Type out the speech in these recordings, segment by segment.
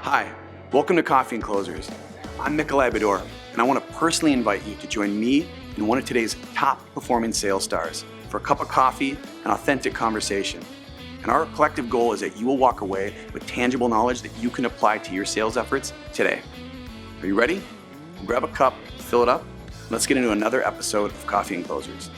Hi, welcome to Coffee and Closers. I'm Nikolai Bedore, and I want to personally invite you to join me and one of today's top performing sales stars for a cup of coffee and authentic conversation. And our collective goal is that you will walk away with tangible knowledge that you can apply to your sales efforts today. Are you ready? Grab a cup, fill it up, and let's get into another episode of Coffee and Closers.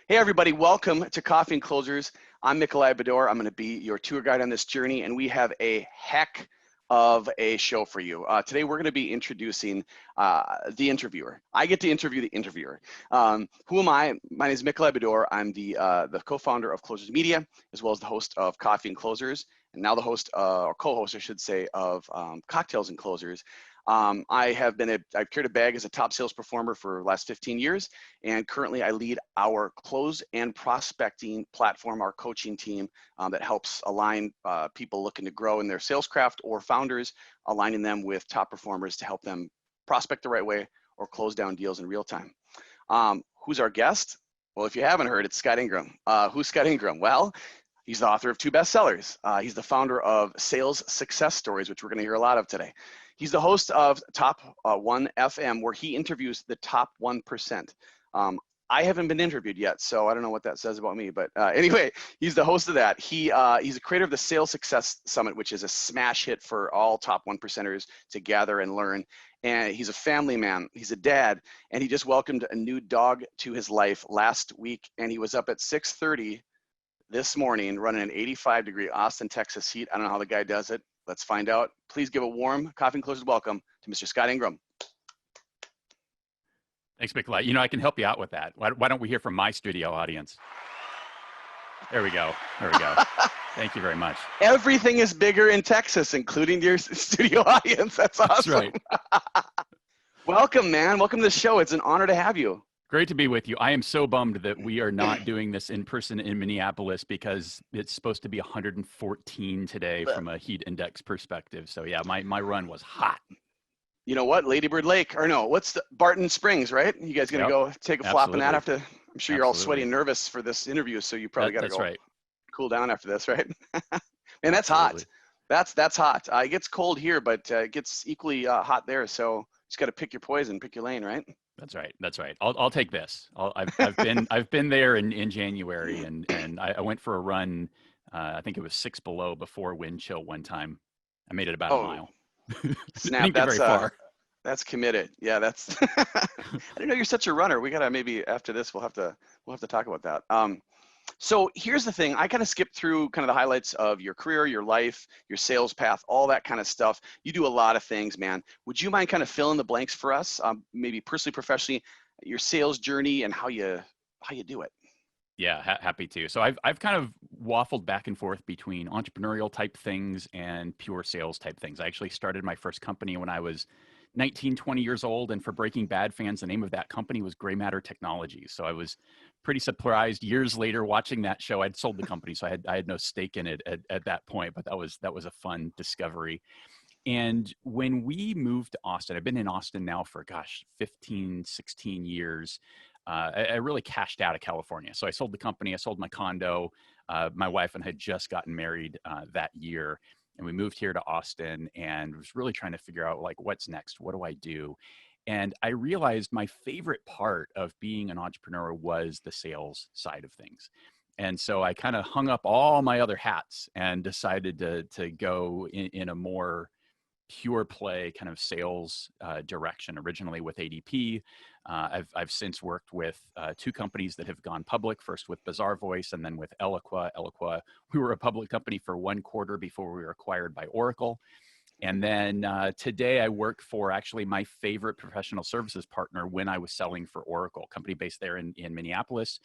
Hey everybody, welcome to Coffee and Closers. I'm Nikolai Bedore. I'm going to be your tour guide on this journey, and we have a heck of a show for you. Today we're going to be introducing the interviewer. I get to interview the interviewer. Who am I? My name is Nikolai Bedore. I'm the co-founder of Closers Media, as well as the host of Coffee and Closers, and now the host, or co-host, I should say, of Cocktails and Closers. I've carried a bag as a top sales performer for the last 15 years, and currently I lead our close and prospecting platform, our coaching team that helps align people looking to grow in their sales craft, or founders aligning them with top performers to help them prospect the right way or close down deals in real time. Who's our guest? Well, if you haven't heard, it's Scott Ingram. Who's Scott Ingram? Well, he's the author of 2 bestsellers. He's the founder of Sales Success Stories, which we're going to hear a lot of today. He's the host of Top 1 FM, where he interviews the top 1%. I haven't been interviewed yet, so I don't know what that says about me. But anyway, he's the host of that. He's a creator of the Sales Success Summit, which is a smash hit for all top 1%ers to gather and learn. And he's a family man. He's a dad, and he just welcomed a new dog to his life last week. And he was up at 6:30 this morning running an 85-degree Austin, Texas heat. I don't know how the guy does it. Let's find out. Please give a warm Coffee and Closers welcome to Mr. Scott Ingram. Thanks, Nikolai. You know, I can help you out with that. Why don't we hear from my studio audience? There we go. There we go. Thank you very much. Everything is bigger in Texas, including your studio audience. That's awesome. That's right. Welcome, man. Welcome to the show. It's an honor to have you. Great to be with you. I am so bummed that we are not doing this in person in Minneapolis, because it's supposed to be 114 today from a heat index perspective. So yeah, my run was hot. You know what? Lady Bird Lake, or no, what's the Barton Springs, right? You guys gonna go take a flop in that after? I'm sure you're all sweaty and nervous for this interview, so you probably gotta go cool down after this, right? And that's hot. That's hot. It gets cold here, but it gets equally hot there. So you just gotta pick your poison, pick your lane, right? That's right. That's right. I'll take this. I've been there in January, and I went for a run. I think it was 6 below before wind chill one time. I made it about a mile. Snap! That's committed. Yeah, that's. I didn't know you're such a runner. We gotta, maybe after this we'll have to talk about that. So here's the thing. I kind of skipped through kind of the highlights of your career, your life, your sales path, all that kind of stuff. You do a lot of things, man. Would you mind kind of filling the blanks for us? Maybe personally, professionally, your sales journey and how you do it. Yeah, happy to. So I've kind of waffled back and forth between entrepreneurial type things and pure sales type things. I actually started my first company when I was 19, 20 years old. And for Breaking Bad fans, the name of that company was Gray Matter Technologies. So I was pretty surprised years later watching that show. I'd sold the company, so I had no stake in it at that point, but that was a fun discovery. And when we moved to Austin, I've been in Austin now for, 15, 16 years. I really cashed out of California. So I sold the company, I sold my condo. My wife and I had just gotten married that year. And we moved here to Austin and was really trying to figure out, like, what's next? What do I do? And I realized my favorite part of being an entrepreneur was the sales side of things. And so I kind of hung up all my other hats and decided to go in a more pure play kind of sales direction, originally with ADP. I've since worked with 2 companies that have gone public, first with Bazaar Voice and then with Eloqua. We were a public company for 1 quarter before we were acquired by Oracle. And then today I work for actually my favorite professional services partner when I was selling for Oracle, a company based there in Minneapolis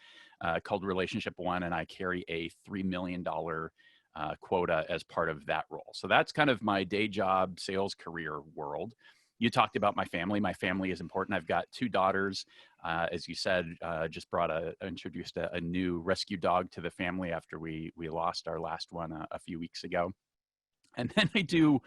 called Relationship One, and I carry a $3 million quota as part of that role. So that's kind of my day job sales career world. You talked about my family. My family is important. I've got 2 daughters. As you said, just introduced a new rescue dog to the family after we lost our last one a few weeks ago. And then I do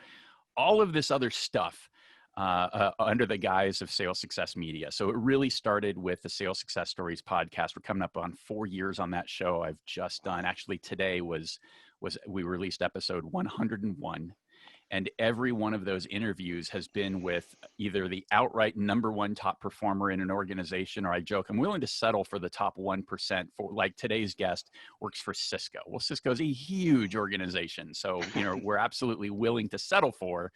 all of this other stuff under the guise of Sales Success Media. So it really started with the Sales Success Stories podcast. We're coming up on 4 years on that show. I've just done, actually today was we released episode 101. And every one of those interviews has been with either the outright #1 top performer in an organization, or I joke, I'm willing to settle for the top 1%. For like today's guest works for Cisco. Well, Cisco is a huge organization. So, we're absolutely willing to settle for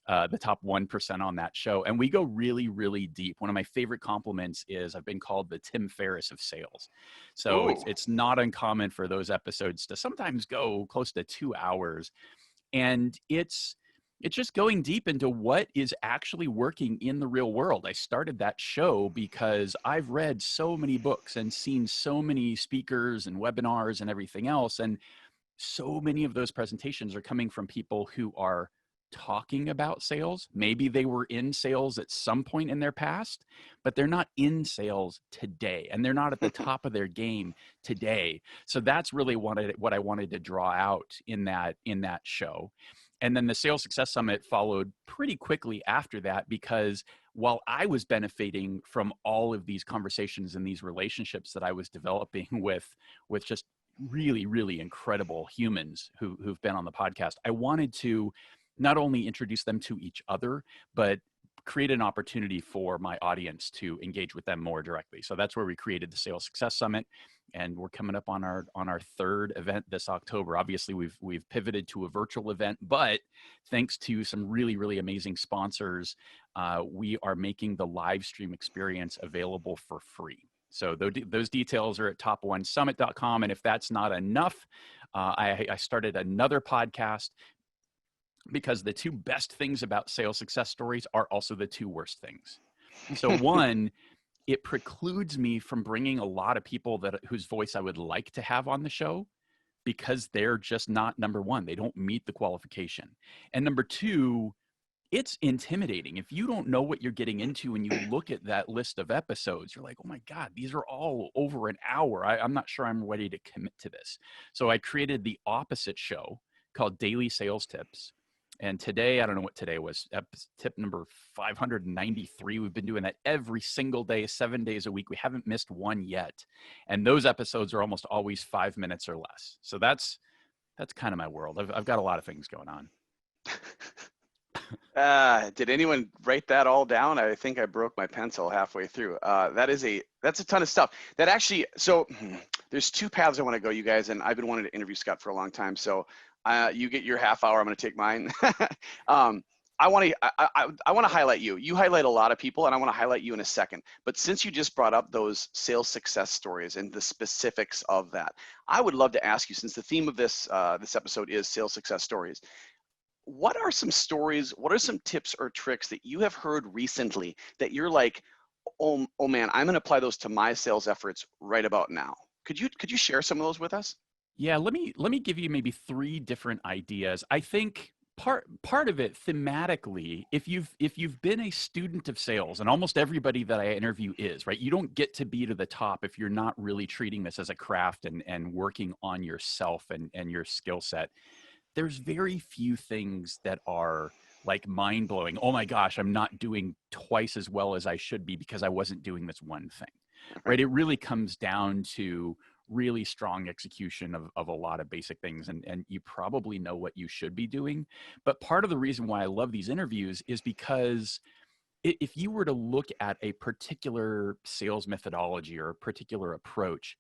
the top 1% on that show. And we go really, really deep. One of my favorite compliments is I've been called the Tim Ferriss of sales. So it's not uncommon for those episodes to sometimes go close to 2 hours. And it's just going deep into what is actually working in the real world. I started that show because I've read so many books and seen so many speakers and webinars and everything else. And so many of those presentations are coming from people who are talking about sales. Maybe they were in sales at some point in their past, but they're not in sales today, and they're not at the top of their game today. So that's really what I wanted to draw out in that show. And then the Sales Success Summit followed pretty quickly after that, because while I was benefiting from all of these conversations and these relationships that I was developing with just really, really incredible humans who've been on the podcast, I wanted to not only introduce them to each other, but create an opportunity for my audience to engage with them more directly. So that's where we created the Sales Success Summit, and we're coming up on our third event this October. Obviously, we've pivoted to a virtual event, but thanks to some really, really amazing sponsors, we are making the live stream experience available for free. So those details are at top1summit.com. And if that's not enough, I started another podcast, because the two best things about sales success stories are also the two worst things. So one, it precludes me from bringing a lot of people whose voice I would like to have on the show, because they're just not #1. They don't meet the qualification. And #2, it's intimidating. If you don't know what you're getting into and you look at that list of episodes, you're like, oh my God, these are all over an hour. I'm not sure I'm ready to commit to this. So I created the opposite show called Daily Sales Tips. And today, I don't know what today was, tip number 593. We've been doing that every single day, 7 days a week. We haven't missed one yet. And those episodes are almost always 5 minutes or less. So that's kind of my world. I've got a lot of things going on. Did anyone write that all down? I think I broke my pencil halfway through. That's a ton of stuff. That actually, so there's two paths I want to go, you guys, and I've been wanting to interview Scott for a long time. So you get your half hour. I'm going to take mine. I want to highlight you. You highlight a lot of people, and I want to highlight you in a second. But since you just brought up those sales success stories and the specifics of that, I would love to ask you, since the theme of this episode is sales success stories, what are some stories, what are some tips or tricks that you have heard recently that you're like, oh man, I'm going to apply those to my sales efforts right about now? Could you share some of those with us? Yeah, let me give you maybe 3 different ideas. I think part of it thematically, if you've been a student of sales, and almost everybody that I interview is, right? You don't get to be to the top if you're not really treating this as a craft and working on yourself and your skill set. There's very few things that are like mind-blowing. Oh my gosh, I'm not doing twice as well as I should be because I wasn't doing this one thing, right? It really comes down to really strong execution of a lot of basic things. And you probably know what you should be doing. But part of the reason why I love these interviews is because if you were to look at a particular sales methodology or a particular approach,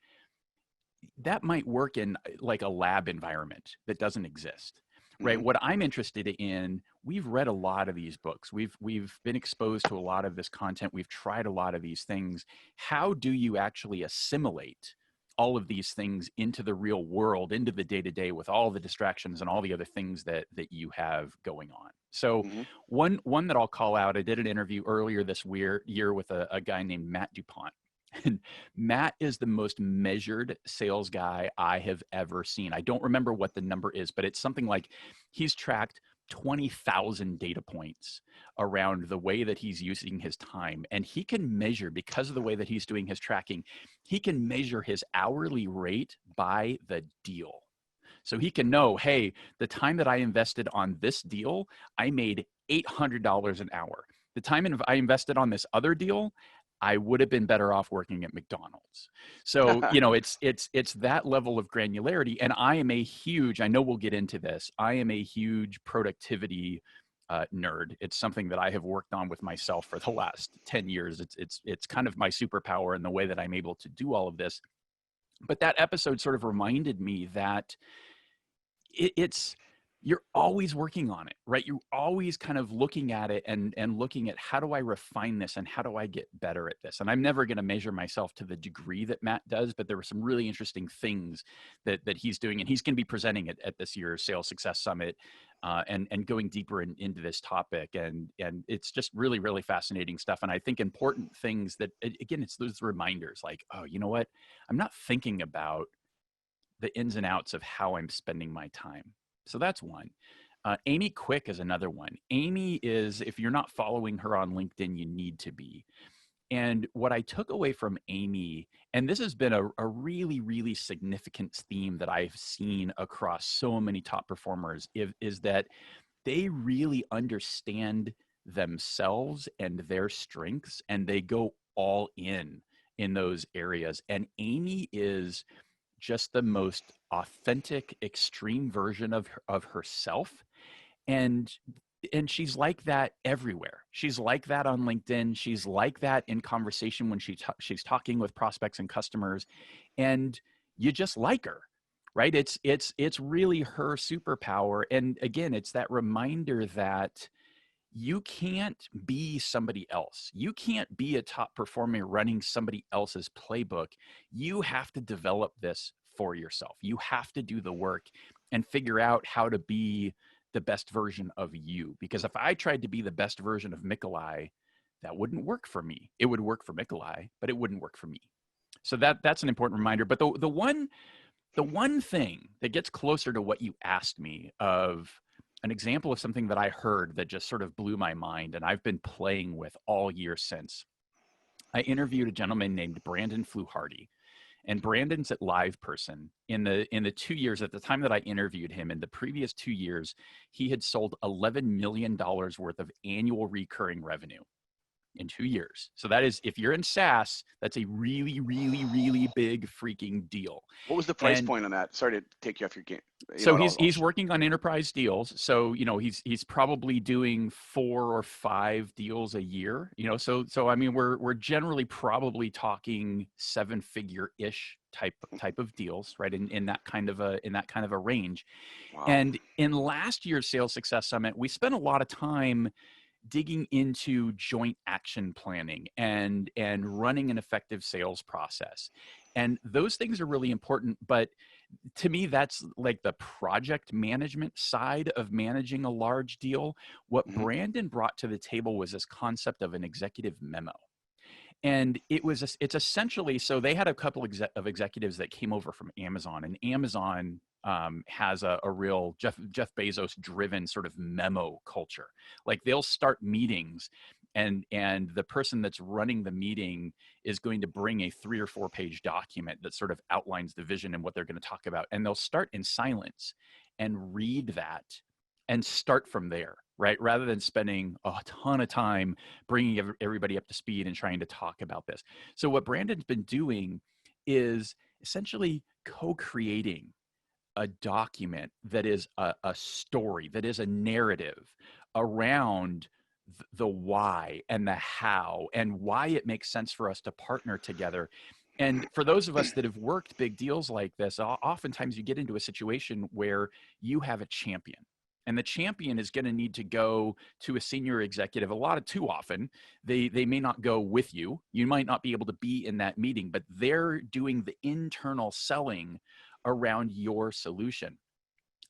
that might work in like a lab environment that doesn't exist, right? Mm-hmm. What I'm interested in, we've read a lot of these books. We've been exposed to a lot of this content. We've tried a lot of these things. How do you actually assimilate all of these things into the real world, into the day-to-day with all the distractions and all the other things that you have going on? So one that I'll call out, I did an interview earlier this year with a guy named Matt DuPont. And Matt is the most measured sales guy I have ever seen. I don't remember what the number is, but it's something like he's tracked 20,000 data points around the way that he's using his time. And he can measure, because of the way that he's doing his tracking, he can measure his hourly rate by the deal. So he can know, hey, the time that I invested on this deal, I made $800 an hour. The the time I invested on this other deal, I would have been better off working at McDonald's. So, it's that level of granularity. And I know we'll get into this. I am a huge productivity nerd. It's something that I have worked on with myself for the last 10 years. It's kind of my superpower in the way that I'm able to do all of this. But that episode sort of reminded me that it's you're always working on it, right? You're always kind of looking at it and looking at, how do I refine this and how do I get better at this? And I'm never going to measure myself to the degree that Matt does, but there were some really interesting things that he's doing, and he's going to be presenting at this year's Sales Success Summit, and going deeper into this topic. And it's just really, really fascinating stuff. And I think important things that, again, it's those reminders like, oh, you know what? I'm not thinking about the ins and outs of how I'm spending my time. So that's one. Amy Quick is another one. Amy is, if you're not following her on LinkedIn, you need to be. And what I took away from Amy, and this has been a really, really significant theme that I've seen across so many top performers, is that they really understand themselves and their strengths, and they go all in those areas. And Amy is just the most authentic, extreme version of herself. And she's like that everywhere. She's like that on LinkedIn. She's like that in conversation when she's talking with prospects and customers, and you just like her, right? It's really her superpower. And again, it's that reminder that you can't be somebody else. You can't be a top performer running somebody else's playbook. You have to develop this for yourself. You have to do the work and figure out how to be the best version of you. Because if I tried to be the best version of Mikolai, that wouldn't work for me. It would work for Mikolai, but it wouldn't work for me. So that's an important reminder. But the one thing that gets closer to what you asked me, of an example of something that I heard that just sort of blew my mind and I've been playing with all year since. I interviewed a gentleman named Brandon Fluharty, and Brandon's at Live Person. In the 2 years, at the time that I interviewed him, in the previous 2 years, he had sold $11 million worth of annual recurring revenue in 2 years. So that is, if you're in SaaS, that's a really, really, really big freaking deal. What was the price point on that? Sorry to take you off your game. So he's working on enterprise deals. So, he's probably doing 4 or 5 deals a year, so I mean, we're generally probably talking 7-figure-ish type of deals, right? In that kind of a range. Wow. And in last year's Sales Success Summit, we spent a lot of time digging into joint action planning and running an effective sales process. And those things are really important, but to me, that's like the project management side of managing a large deal. What Brandon brought to the table was this concept of an executive memo. And it's essentially, so they had a couple of executives that came over from Amazon, and Amazon has a real Jeff Bezos driven sort of memo culture. Like, they'll start meetings, and the person that's running the meeting is going to bring a 3 or 4 page document that sort of outlines the vision and what they're going to talk about. And they'll start in silence and read that and start from there, right? Rather than spending a ton of time bringing everybody up to speed and trying to talk about this. So what Brandon's been doing is essentially co-creating a document that is a story, that is a narrative around the why and the how, and why it makes sense for us to partner together. And for those of us that have worked big deals like this, oftentimes you get into a situation where you have a champion. And the champion is going to need to go to a senior executive too often. They may not go with you. You might not be able to be in that meeting, but they're doing the internal selling around your solution.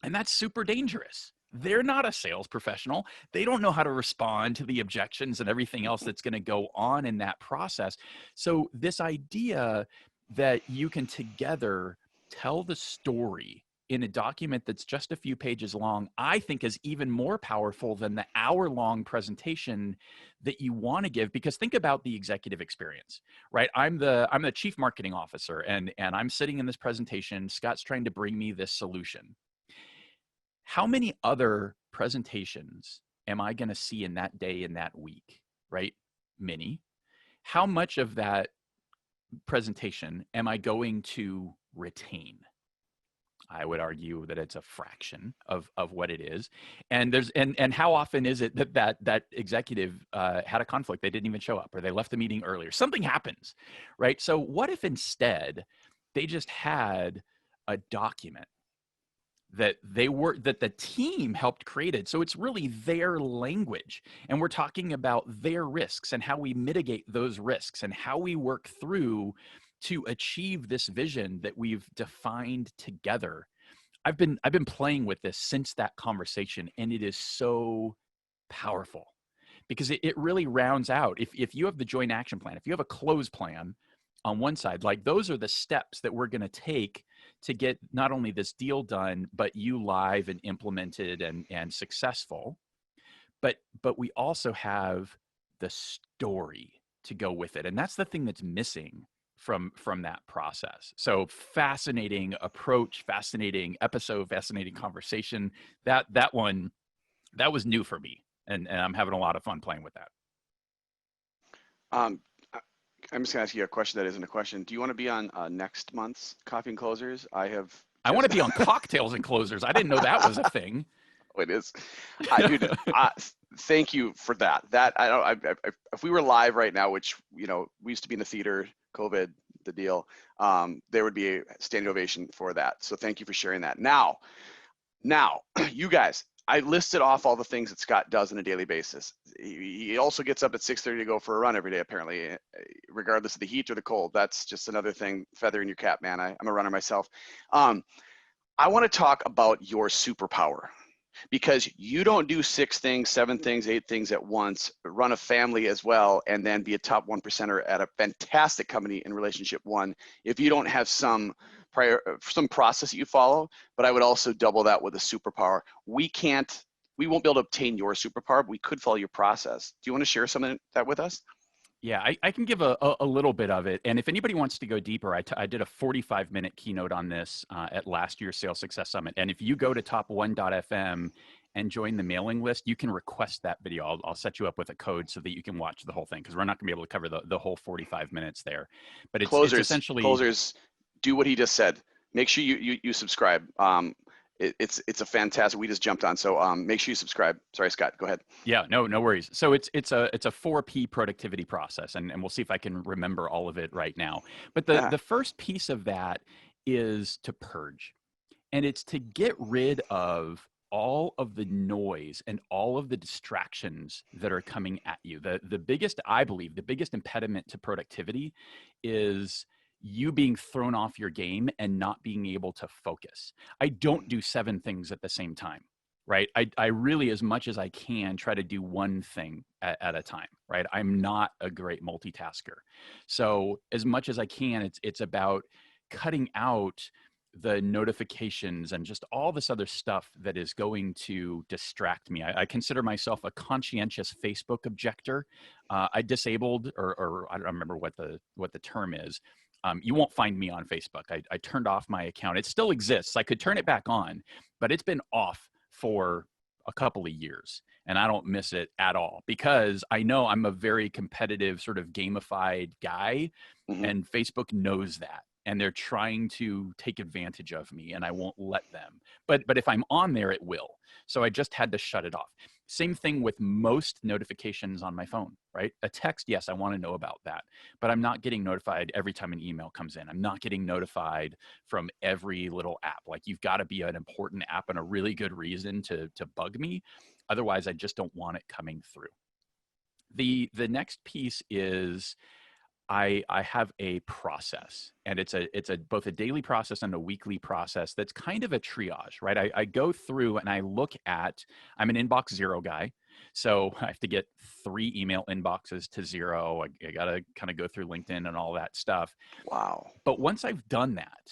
And that's super dangerous. They're not a sales professional. They don't know how to respond to the objections and everything else that's going to go on in that process. So this idea that you can together tell the story in a document that's just a few pages long, I think is even more powerful than the hour-long presentation that you want to give. Because think about the executive experience, right? I'm the chief marketing officer, and I'm sitting in this presentation. Scott's trying to bring me this solution. How many other presentations am I going to see in that day, in that week? right? Mini. How much of that presentation am I going to retain? I would argue that it's a fraction of what it is. And there's and how often is it that executive had a conflict? They didn't even show up, or they left the meeting earlier. Something happens, right? So what if instead they just had a document that that the team helped created, so it's really their language, and we're talking about their risks and how we mitigate those risks and how we work through to achieve this vision that we've defined together. I've been playing with this since that conversation, and it is so powerful because it really rounds out. If you have the joint action plan, if you have a close plan on one side, like those are the steps that we're going to take to get not only this deal done, but you live and implemented and successful. But we also have the story to go with it, and that's the thing that's missing from that process. So fascinating approach, fascinating episode, fascinating conversation. That one, that was new for me, and I'm having a lot of fun playing with that. Um, I'm just gonna ask you a question that isn't a question. Do you want to be on next month's Coffee and Closers? I want to be on Cocktails and Closers. I didn't know that was a thing. Oh, it is. Dude, thank you for that. That I don't. If we were live right now, which we used to be in the theater, COVID, the deal, there would be a standing ovation for that. So thank you for sharing that. Now, you guys, I listed off all the things that Scott does on a daily basis. He also gets up at 6:30 to go for a run every day, apparently, regardless of the heat or the cold. That's just another thing, feather in your cap, man. I'm a runner myself. I want to talk about your superpower, because you don't do 6 things, 7 things, 8 things at once, run a family as well, and then be a top 1%er at a fantastic company in relationship one if you don't have some process that you follow. But I would also double that with a superpower. We won't be able to obtain your superpower, but we could follow your process. Do you want to share some of that with us? Yeah, I can give a little bit of it. And if anybody wants to go deeper, I did a 45-minute keynote on this at last year's Sales Success Summit. And if you go to top1.fm and join the mailing list, you can request that video. I'll set you up with a code so that you can watch the whole thing, because we're not going to be able to cover the whole 45 minutes there. But it's essentially... Closers, do what he just said. Make sure you subscribe. It's a fantastic. We just jumped on, so make sure you subscribe. Sorry, Scott, go ahead. Yeah, no worries. So it's a 4P productivity process, and we'll see if I can remember all of it right now. But the first piece of that is to purge, and it's to get rid of all of the noise and all of the distractions that are coming at you. The biggest, I believe, the biggest impediment to productivity is you being thrown off your game and not being able to focus. I don't do 7 things at the same time, right? I really, as much as I can, try to do one thing at a time, right? I'm not a great multitasker. So as much as I can, it's about cutting out the notifications and just all this other stuff that is going to distract me. I consider myself a conscientious Facebook objector. I disabled, or I don't remember what the term is. You won't find me on Facebook. I turned off my account. It still exists. I could turn it back on, but it's been off for a couple of years, and I don't miss it at all, because I know I'm a very competitive, sort of gamified guy, and Facebook knows that, and they're trying to take advantage of me, and I won't let them. But if I'm on there, it will. So I just had to shut it off. Same thing with most notifications on my phone, right? A text, yes, I want to know about that, but I'm not getting notified every time an email comes in. I'm not getting notified from every little app. Like, you've got to be an important app and a really good reason to bug me. Otherwise, I just don't want it coming through. The next piece is I have a process, and it's a both a daily process and a weekly process that's kind of a triage, right? I go through and I look at, I'm an inbox 0 guy, so I have to get 3 email inboxes to 0. I got to kind of go through LinkedIn and all that stuff. Wow. But once I've done that,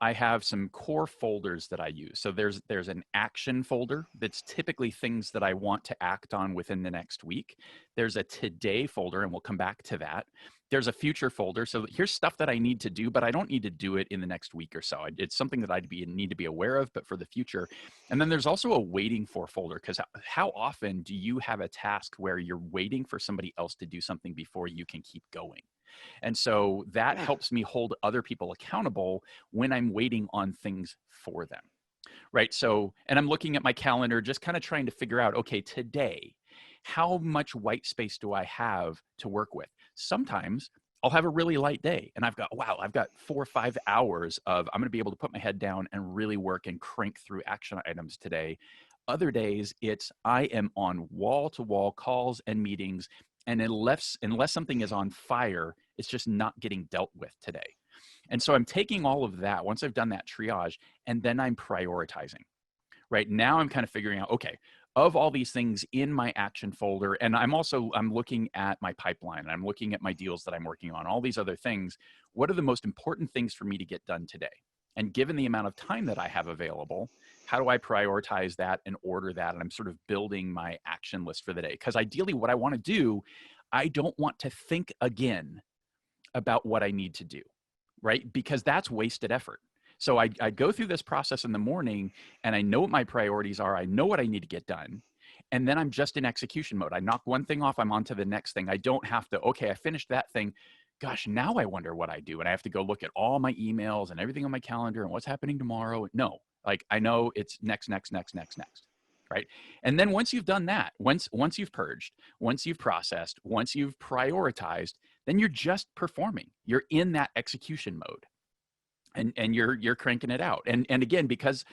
I have some core folders that I use. So there's an action folder that's typically things that I want to act on within the next week. There's a today folder, and we'll come back to that. there's a future folder. So here's stuff that I need to do, but I don't need to do it in the next week or so. It's something that need to be aware of, but for the future. And then there's also a waiting for folder, because how often do you have a task where you're waiting for somebody else to do something before you can keep going? And so that Yeah. helps me hold other people accountable when I'm waiting on things for them. Right. So, and I'm looking at my calendar, just kind of trying to figure out, okay, today, how much white space do I have to work with? Sometimes I'll have a really light day and I've got 4 or 5 hours of, I'm going to be able to put my head down and really work and crank through action items today. Other days, I am on wall to wall calls and meetings. And unless something is on fire, it's just not getting dealt with today. And so I'm taking all of that once I've done that triage, and then I'm prioritizing. Right now, I'm kind of figuring out, okay, of all these things in my action folder, and I'm looking at my pipeline, and I'm looking at my deals that I'm working on, all these other things. What are the most important things for me to get done today? And given the amount of time that I have available, how do I prioritize that and order that? And I'm sort of building my action list for the day. Because ideally, what I want to do, I don't want to think again about what I need to do, right? Because that's wasted effort. So I go through this process in the morning and I know what my priorities are. I know what I need to get done. And then I'm just in execution mode. I knock one thing off, I'm on to the next thing. I don't have to, okay, I finished that thing. Gosh, now I wonder what I do. And I have to go look at all my emails and everything on my calendar and what's happening tomorrow. No, like I know it's next, right? And then once you've done that, once you've purged, once you've processed, once you've prioritized, then you're just performing. You're in that execution mode. And you're cranking it out. And again, because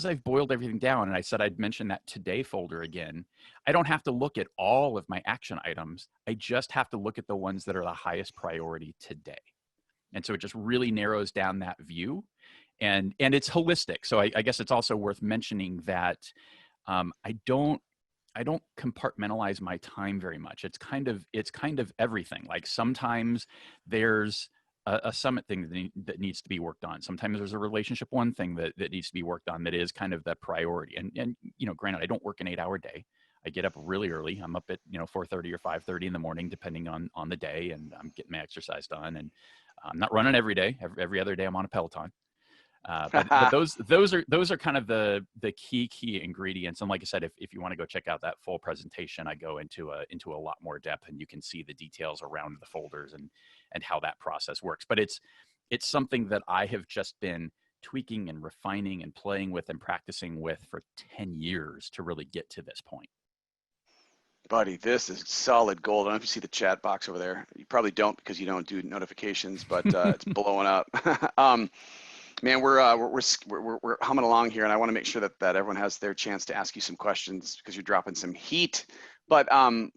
I've boiled everything down, and I said I'd mention that today folder again, I don't have to look at all of my action items. I just have to look at the ones that are the highest priority today. And so it just really narrows down that view, and it's holistic. So I guess it's also worth mentioning that I don't compartmentalize my time very much. It's kind of everything. Like sometimes there's a summit thing that needs to be worked on. Sometimes there's a relationship one thing that needs to be worked on that is kind of the priority. And granted, I don't work an 8-hour day. I get up really early. I'm up at 4:30 or 5:30 in the morning, depending on the day, and I'm getting my exercise done. And I'm not running every day. Every other day, I'm on a Peloton. But those are kind of the key ingredients. And like I said, if you want to go check out that full presentation, I go into a lot more depth, and you can see the details around the folders and how that process works. But it's something that I have just been tweaking and refining and playing with and practicing with for 10 years to really get to this point. Buddy, this is solid gold. I don't know if you see the chat box over there. You probably don't because you don't do notifications, but it's blowing up. Man, we're humming along here, and I want to make sure that everyone has their chance to ask you some questions because you're dropping some heat. But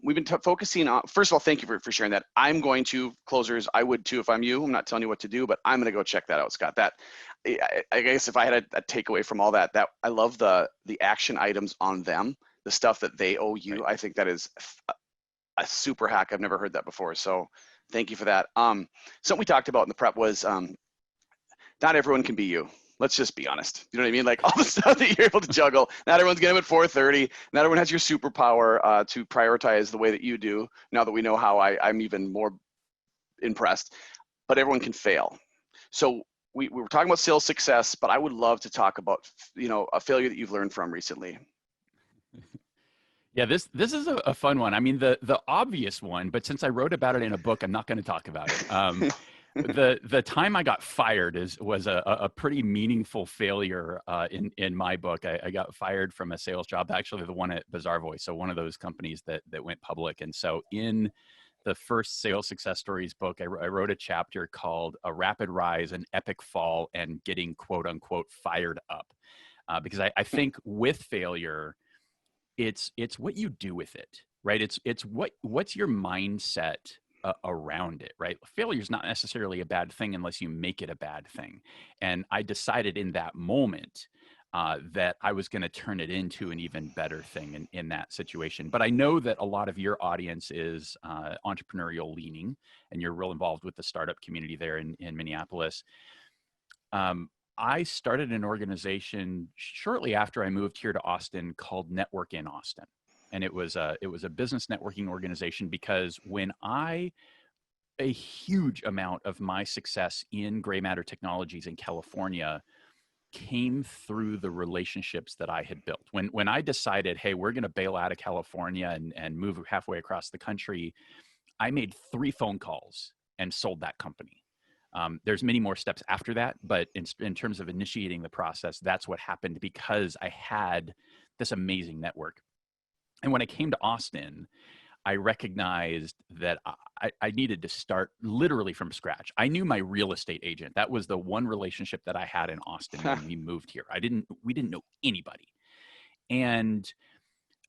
we've been focusing on, first of all, thank you for sharing that. I'm going to, closers, I would too if I'm you. I'm not telling you what to do, but I'm going to go check that out, Scott. That, I guess if I had a takeaway from all that I love the action items on them, the stuff that they owe you. Right. I think that is a super hack. I've never heard that before. So thank you for that. Something we talked about in the prep was not everyone can be you. Let's just be honest. You know what I mean? Like all the stuff that you're able to juggle. Not everyone's getting up at 4:30. Not everyone has your superpower to prioritize the way that you do. Now that we know how, I'm even more impressed. But everyone can fail. So we were talking about sales success, but I would love to talk about a failure that you've learned from recently. Yeah, this is a fun one. I mean, the obvious one, but since I wrote about it in a book, I'm not going to talk about it. The time I got fired was a pretty meaningful failure in my book. I got fired from a sales job, actually the one at Bazaar Voice, so one of those companies that went public. And so in the first Sales Success Stories book, I wrote a chapter called "A Rapid Rise, an Epic Fall, and Getting quote unquote fired up," because I think with failure, it's what you do with it, right? It's what's your mindset around it, right? Failure is not necessarily a bad thing unless you make it a bad thing. And I decided in that moment that I was going to turn it into an even better thing in that situation. But I know that a lot of your audience is entrepreneurial leaning, and you're real involved with the startup community there in Minneapolis. I started an organization shortly after I moved here to Austin called Network in Austin. And it was a business networking organization because when a huge amount of my success in gray matter technologies in California came through the relationships that I had built. When I decided, hey, we're going to bail out of California and move halfway across the country, I made 3 phone calls and sold that company. There's many more steps after that, but in terms of initiating the process, that's what happened because I had this amazing network. And when I came to Austin, I recognized that I needed to start literally from scratch. I knew my real estate agent. That was the one relationship that I had in Austin when we moved here. We didn't know anybody. And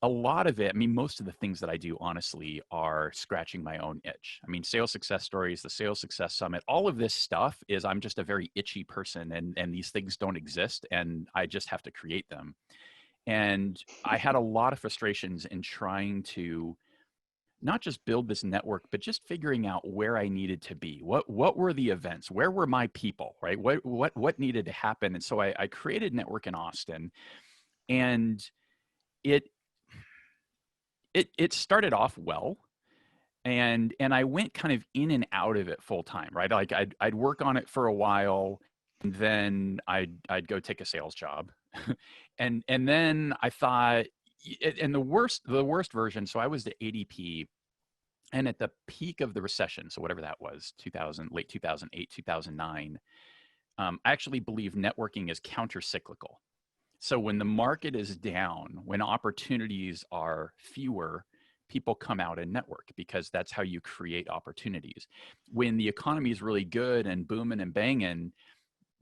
a lot of it, I mean, most of the things that I do, honestly, are scratching my own itch. I mean, sales success stories, the sales success summit, all of this stuff is I'm just a very itchy person and these things don't exist and I just have to create them. And I had a lot of frustrations in trying to not just build this network, but just figuring out where I needed to be. What were the events? Where were my people, right? What needed to happen? And so I created Network in Austin, and it started off well, and I went kind of in and out of it full time, right? Like I'd work on it for a while, and then I'd go take a sales job, and then I thought, and the worst version. So I was the ADP. And at the peak of the recession, so whatever that was, late 2008, 2009, I actually believe networking is counter-cyclical. So when the market is down, when opportunities are fewer, people come out and network because that's how you create opportunities. When the economy is really good and booming and banging,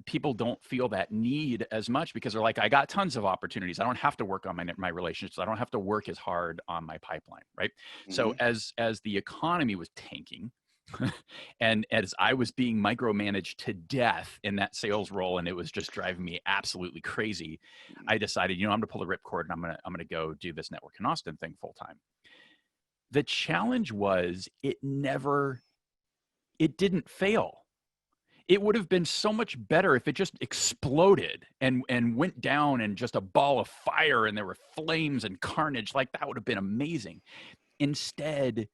people don't feel that need as much because they're like, I got tons of opportunities. I don't have to work on my relationships. I don't have to work as hard on my pipeline, right? So as the economy was tanking, and as I was being micromanaged to death in that sales role, and it was just driving me absolutely crazy, I decided, I'm going to pull the ripcord and I'm going to go do this Network in Austin thing full time. The challenge was it didn't fail. It would have been so much better if it just exploded and went down in just a ball of fire and there were flames and carnage. Like that would have been amazing. Instead,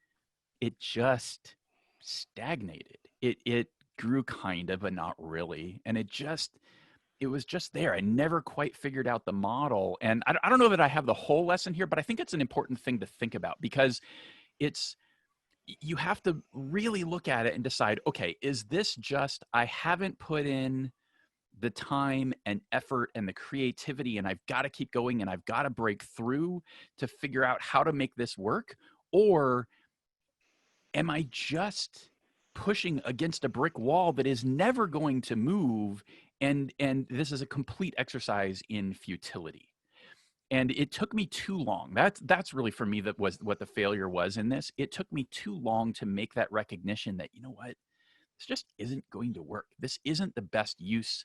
it just stagnated. It grew kind of, but not really. And it was just there. I never quite figured out the model. And I don't know that I have the whole lesson here, but I think it's an important thing to think about because you have to really look at it and decide, okay, is this just, I haven't put in the time and effort and the creativity and I've got to keep going and I've got to break through to figure out how to make this work? Or am I just pushing against a brick wall that is never going to move? And this is a complete exercise in futility. And it took me too long. That's really for me that was what the failure was in this. It took me too long to make that recognition that, what, this just isn't going to work. This isn't the best use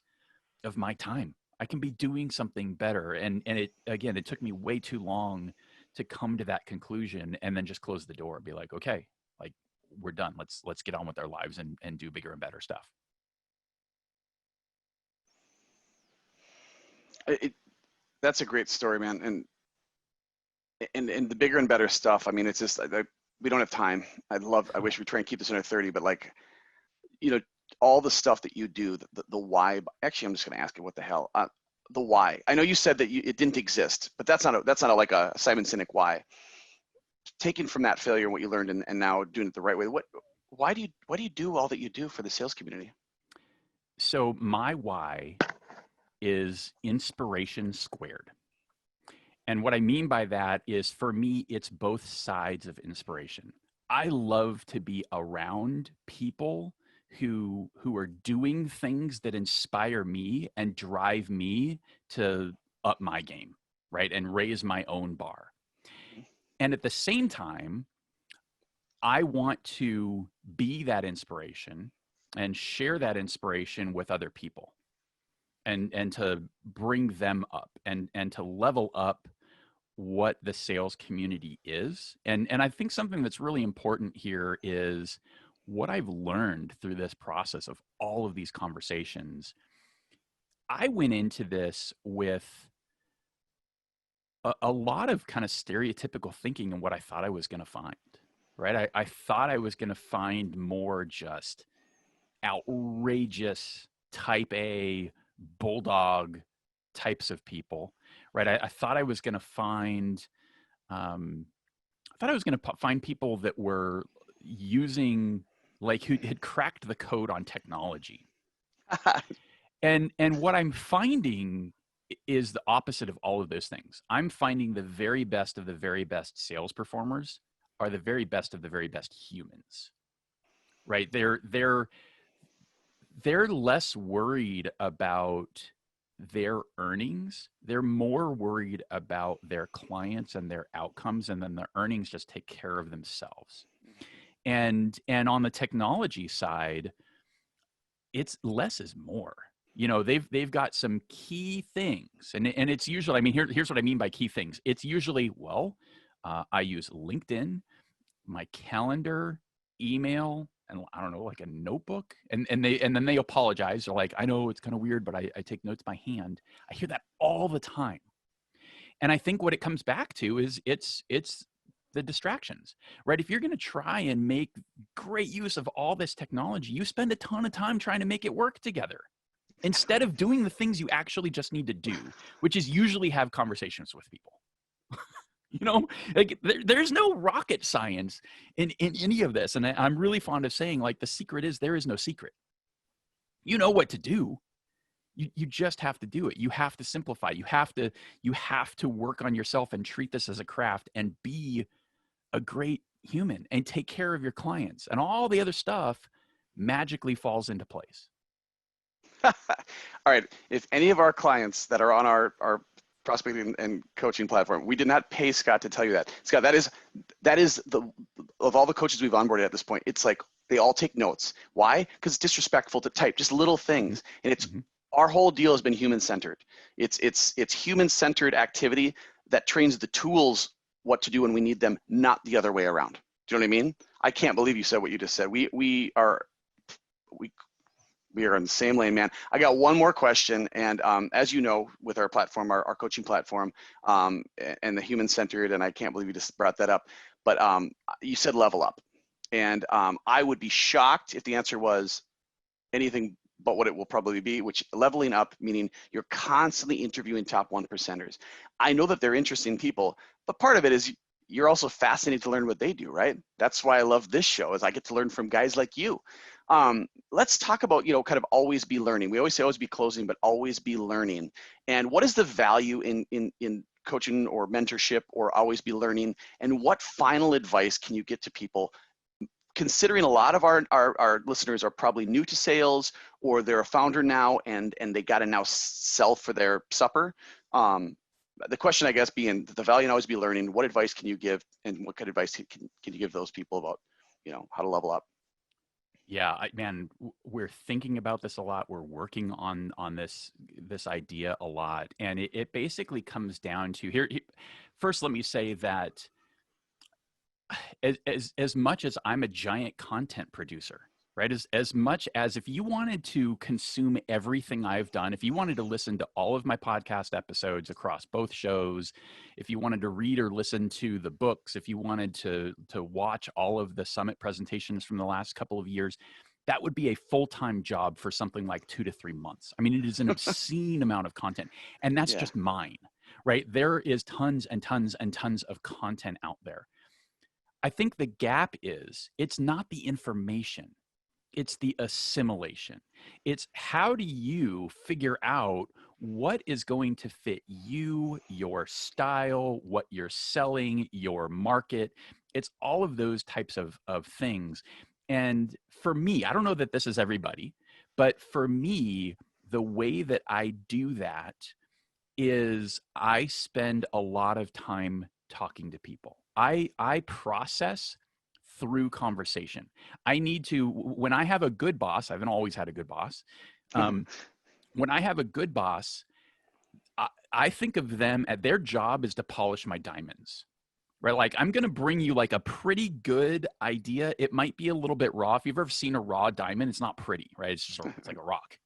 of my time. I can be doing something better. And it took me way too long to come to that conclusion and then just close the door and be like, okay, like we're done. Let's get on with our lives and do bigger and better stuff. That's a great story, man. And the bigger and better stuff. I mean, it's just we don't have time. I wish we try and keep this under 30, but like, all the stuff that you do, the why. Actually, I'm just going to ask you, what the hell? The why. I know you said that it didn't exist, but that's not like a Simon Sinek why. Taking from that failure what you learned and now doing it the right way. Why do you do all that you do for the sales community? So my why is inspiration squared. And what I mean by that is, for me, it's both sides of inspiration. I love to be around people who are doing things that inspire me and drive me to up my game, right? And raise my own bar. And at the same time, I want to be that inspiration and share that inspiration with other people and to bring them up and to level up what the sales community is. And I think something that's really important here is what I've learned through this process of all of these conversations. I went into this with a lot of kind of stereotypical thinking and what I thought I was going to find, right? I thought I was going to find more just outrageous type A bulldog types of people, right? I thought I was going to find, I thought I was going to find people that were using, like, who had cracked the code on technology. And what I'm finding is the opposite of all of those things. I'm finding the very best of the very best sales performers are the very best of the very best humans, right? They're less worried about their earnings. They're more worried about their clients and their outcomes, and then the earnings just take care of themselves. And on the technology side, it's less is more. You know, they've got some key things, and it's usually, I mean, here's what I mean by key things. It's usually, well, I use LinkedIn, my calendar, email, and I don't know, like a notebook. And then they apologize. They're like, I know it's kind of weird, but I take notes by hand. I hear that all the time. And I think what it comes back to is it's the distractions, right? If you're going to try and make great use of all this technology, you spend a ton of time trying to make it work together instead of doing the things you actually just need to do, which is usually have conversations with people. You know, like there's no rocket science in any of this. And I'm really fond of saying, like, the secret is there is no secret. You know what to do. You just have to do it. You have to simplify. You have to work on yourself and treat this as a craft and be a great human and take care of your clients, and all the other stuff magically falls into place. All right. If any of our clients that are on our prospecting and coaching platform, we did not pay Scott to tell you that. Scott, that is the, of all the coaches we've onboarded at this point, it's like they all take notes. Why? Because it's disrespectful to type, just little things. And it's our whole deal has been human-centered. It's human-centered activity that trains the tools what to do when we need them, not the other way around. Do you know what I mean? I can't believe you said what you just said. We are in the same lane, man. I got one more question. And as you know, with our platform, our coaching platform, and the human-centered, and I can't believe you just brought that up, but you said level up. And I would be shocked if the answer was anything but what it will probably be, which leveling up, meaning you're constantly interviewing top 1%ers. I know that they're interesting people, but part of it is you're also fascinated to learn what they do, right? That's why I love this show, is I get to learn from guys like you. Let's talk about, you know, kind of always be learning. We always say always be closing, but always be learning. And what is the value in coaching or mentorship or always be learning? And what final advice can you get to people, considering a lot of our listeners are probably new to sales, or they're a founder now and they got to now sell for their supper? The question, I guess, being the value in always be learning, what advice can you give, and what kind of advice can you give those people about, you know, how to level up? Yeah, man, we're thinking about this a lot. We're working on this idea a lot, and it basically comes down to here. First, let me say that as much as I'm a giant content producer, right? As much as if you wanted to consume everything I've done, if you wanted to listen to all of my podcast episodes across both shows, if you wanted to read or listen to the books, if you wanted to watch all of the summit presentations from the last couple of years, that would be a full-time job for something like 2 to 3 months. I mean, it is an obscene amount of content, and that's just mine, right? There is tons and tons and tons of content out there. I think the gap is, it's not the information, it's the assimilation. It's how do you figure out what is going to fit you, your style, what you're selling, your market. It's all of those types of things. And for me, I don't know that this is everybody, but for me, the way that I do that is I spend a lot of time talking to people. I process through conversation. I need to, when I have a good boss, I haven't always had a good boss. When I have a good boss, I think of them at their job is to polish my diamonds, right? Like I'm going to bring you like a pretty good idea. It might be a little bit raw. If you've ever seen a raw diamond, it's not pretty, right? It's just it's like a rock,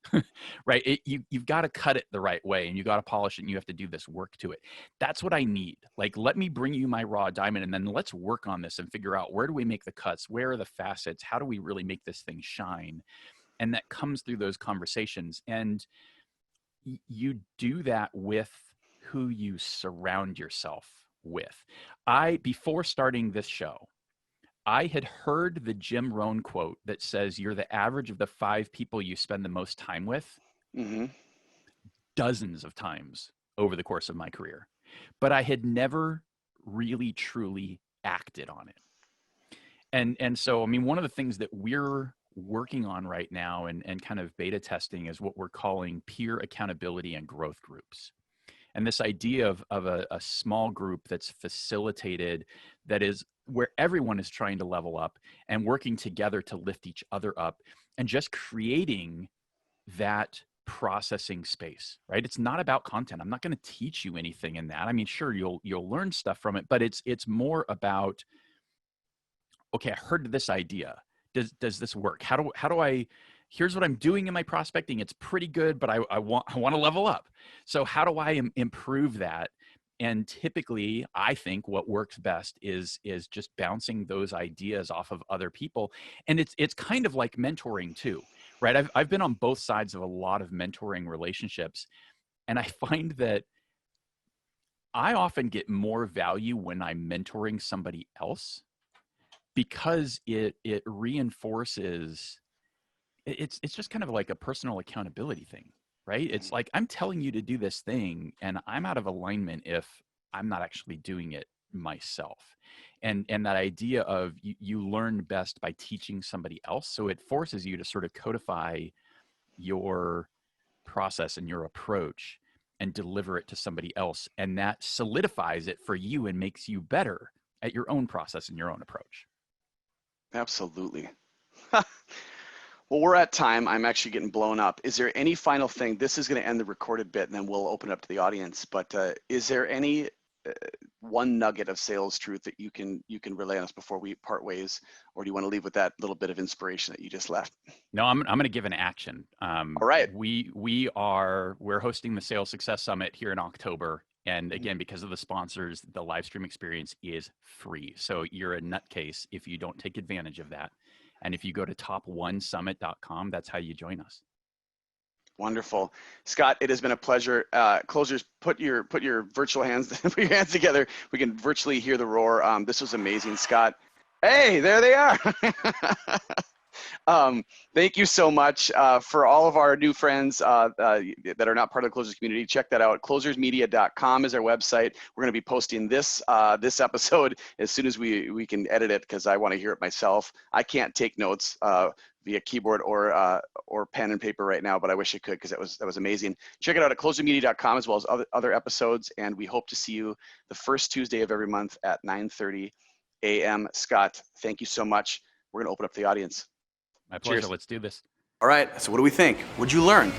right? You've got to cut it the right way, and you got to polish it, and you have to do this work to it. That's what I need. Like, let me bring you my raw diamond, and then let's work on this and figure out, where do we make the cuts? Where are the facets? How do we really make this thing shine? And that comes through those conversations. And you do that with who you surround yourself with. Before starting this show, I had heard the Jim Rohn quote that says, you're the average of the 5 people you spend the most time with, dozens of times over the course of my career. But I had never really, truly acted on it. And so, I mean, one of the things that we're working on right now and kind of beta testing is what we're calling peer accountability and growth groups. And this idea of a small group that's facilitated, that is where everyone is trying to level up and working together to lift each other up, and just creating that processing space, right? It's not about content. I'm not going to teach you anything in that. I mean, sure, you'll learn stuff from it, but it's more about, okay, I heard this idea. Does this work? How do I, here's what I'm doing in my prospecting. It's pretty good, but I want to level up. So how do I improve that? And typically, I think what works best is just bouncing those ideas off of other people. And it's kind of like mentoring too, right? I've been on both sides of a lot of mentoring relationships, and I find that I often get more value when I'm mentoring somebody else, because it reinforces, it's just kind of like a personal accountability thing, right? It's like, I'm telling you to do this thing, and I'm out of alignment if I'm not actually doing it myself. And that idea of you learn best by teaching somebody else. So it forces you to sort of codify your process and your approach and deliver it to somebody else. And that solidifies it for you and makes you better at your own process and your own approach. Absolutely. Well, we're at time. I'm actually getting blown up. Is there any final thing? This is going to end the recorded bit, and then we'll open it up to the audience. But is there any one nugget of sales truth that you can relay on us before we part ways, or do you want to leave with that little bit of inspiration that you just left? No, I'm going to give an action. All right. We're hosting the Sales Success Summit here in October. And again, because of the sponsors, the live stream experience is free. So you're a nutcase if you don't take advantage of that. And if you go to top1summit.com, that's how you join us. Wonderful. Scott, it has been a pleasure. Closers, put your virtual hands, put your hands together. We can virtually hear the roar. This was amazing, Scott. Hey, there they are. Thank you so much. For all of our new friends that are not part of the Closers community, check that out. Closersmedia.com is our website. We're going to be posting this episode as soon as we can edit it, because I want to hear it myself. I can't take notes via keyboard or pen and paper right now, but I wish I could, because that was amazing. Check it out at closersmedia.com, as well as other episodes, and we hope to see you the first Tuesday of every month at 9:30 a.m. Scott, thank you so much. We're going to open up the audience. My pleasure. Cheers. Let's do this. All right, so what do we think? What'd you learn?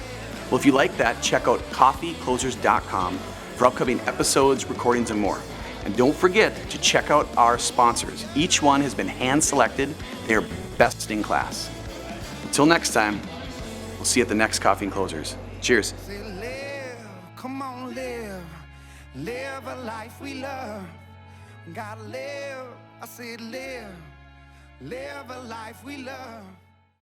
Well, if you like that, check out coffeeclosers.com for upcoming episodes, recordings, and more. And don't forget to check out our sponsors. Each one has been hand-selected. They are best in class. Until next time, we'll see you at the next Coffee and Closers. Cheers. Say live, come on, live a life we love. Gotta live, I said live a life we love.